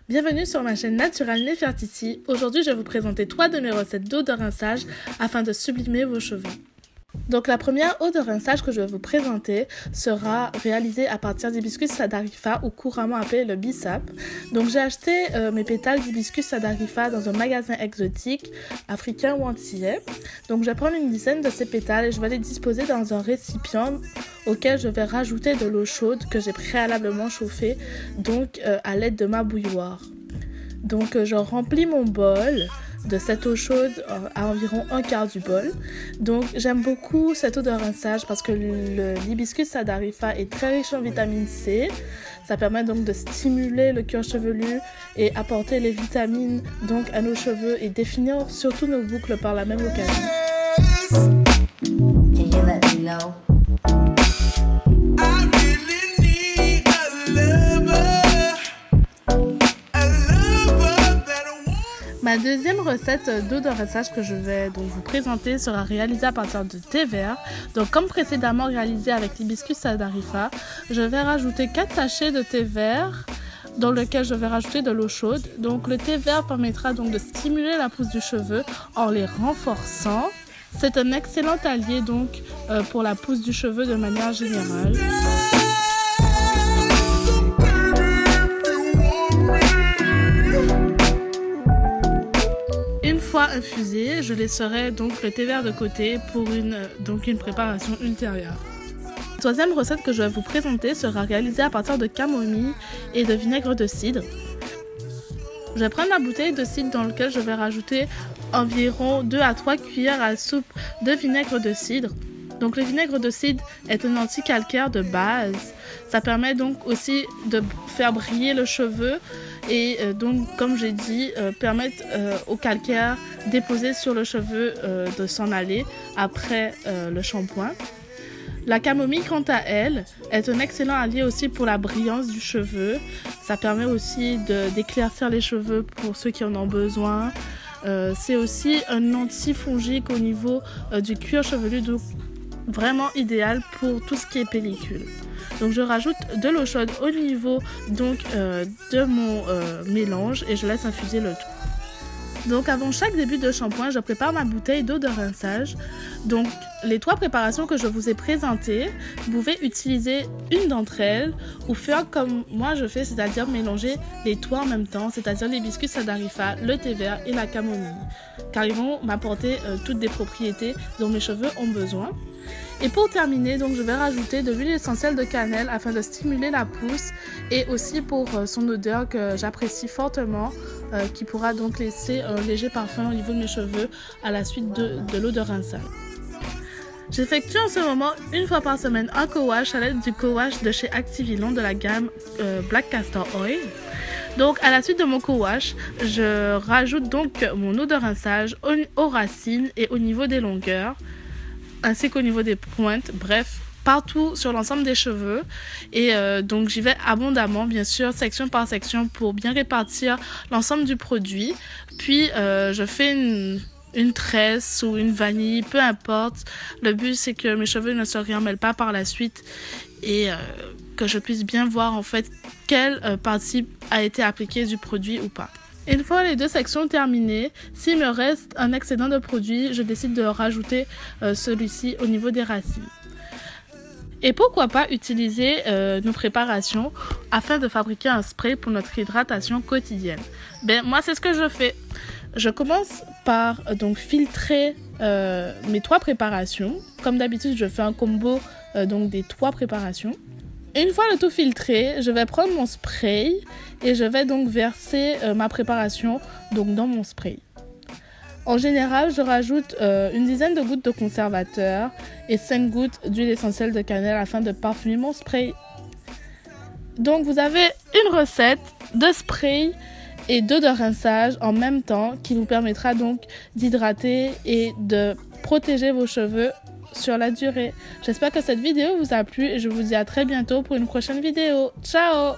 Bienvenue sur ma chaîne naturelle Nefertiti. Aujourd'hui, je vais vous présenter 3 de mes recettes d'eau de rinçage afin de sublimer vos cheveux. Donc la première eau de rinçage que je vais vous présenter sera réalisée à partir d'hibiscus sadarifa ou couramment appelé le bissap. Donc j'ai acheté mes pétales d'hibiscus sadarifa dans un magasin exotique, africain ou antillais. Donc je vais prendre une dizaine de ces pétales et je vais les disposer dans un récipient auquel je vais rajouter de l'eau chaude que j'ai préalablement chauffée donc à l'aide de ma bouilloire. Donc je remplis mon bol de cette eau chaude à environ un quart du bol. Donc j'aime beaucoup cette eau de rinçage parce que l'hibiscus sadarifa est très riche en vitamine C. Ça permet donc de stimuler le cuir chevelu et apporter les vitamines donc à nos cheveux et définir surtout nos boucles par la même occasion. Can you let me know? Ma deuxième recette d'eau de rinçage que je vais donc vous présenter sera réalisée à partir de thé vert. Donc comme précédemment réalisé avec l'hibiscus sadarifa, je vais rajouter 4 sachets de thé vert dans lequel je vais rajouter de l'eau chaude. Donc le thé vert permettra donc de stimuler la pousse du cheveu en les renforçant. C'est un excellent allié donc pour la pousse du cheveu de manière générale. Une fois infusé, je laisserai donc le thé vert de côté pour une préparation ultérieure. La troisième recette que je vais vous présenter sera réalisée à partir de camomille et de vinaigre de cidre. Je vais prendre la bouteille de cidre dans laquelle je vais rajouter environ 2 à 3 cuillères à soupe de vinaigre de cidre. Donc le vinaigre de cidre est un anticalcaire de base. Ça permet donc aussi de faire briller le cheveu et donc comme j'ai dit permettre au calcaire déposé sur le cheveu de s'en aller après le shampoing. La camomille quant à elle est un excellent allié aussi pour la brillance du cheveu. Ça permet aussi d'éclaircir les cheveux pour ceux qui en ont besoin. C'est aussi un antifongique au niveau du cuir chevelu, donc vraiment idéal pour tout ce qui est pellicule. Donc je rajoute de l'eau chaude au niveau donc de mon mélange et je laisse infuser le tout. Donc avant chaque début de shampoing, je prépare ma bouteille d'eau de rinçage. Donc les 3 préparations que je vous ai présentées, vous pouvez utiliser une d'entre elles ou faire comme moi je fais, c'est-à-dire mélanger les 3 en même temps, c'est-à-dire l'hibiscus sadarifa, le thé vert et la camomille, car ils vont m'apporter toutes des propriétés dont mes cheveux ont besoin. Et pour terminer, donc je vais rajouter de l'huile essentielle de cannelle afin de stimuler la pousse et aussi pour son odeur que j'apprécie fortement, qui pourra donc laisser un léger parfum au niveau de mes cheveux à la suite de l'eau de rinçage. J'effectue en ce moment une fois par semaine un co-wash à l'aide du co-wash de chez Activilon de la gamme Black Castor Oil. Donc à la suite de mon co-wash, je rajoute donc mon eau de rinçage aux racines et au niveau des longueurs, ainsi qu'au niveau des pointes, bref, partout sur l'ensemble des cheveux. Et donc j'y vais abondamment, bien sûr, section par section pour bien répartir l'ensemble du produit. Puis je fais une tresse ou une vanille, peu importe. Le but c'est que mes cheveux ne se réemmêlent pas par la suite et que je puisse bien voir en fait quelle partie a été appliquée du produit ou pas. Une fois les 2 sections terminées, s'il me reste un excédent de produit, je décide de rajouter celui-ci au niveau des racines. Et pourquoi pas utiliser nos préparations afin de fabriquer un spray pour notre hydratation quotidienne. Moi c'est ce que je fais. Je commence par donc filtrer mes 3 préparations. Comme d'habitude, je fais un combo donc des 3 préparations. Une fois le tout filtré, je vais prendre mon spray et je vais donc verser ma préparation donc dans mon spray. En général, je rajoute une dizaine de gouttes de conservateur et 5 gouttes d'huile essentielle de cannelle afin de parfumer mon spray. Donc vous avez une recette de spray et d'eau de rinçage en même temps qui vous permettra donc d'hydrater et de protéger vos cheveux sur la durée. J'espère que cette vidéo vous a plu et je vous dis à très bientôt pour une prochaine vidéo. Ciao!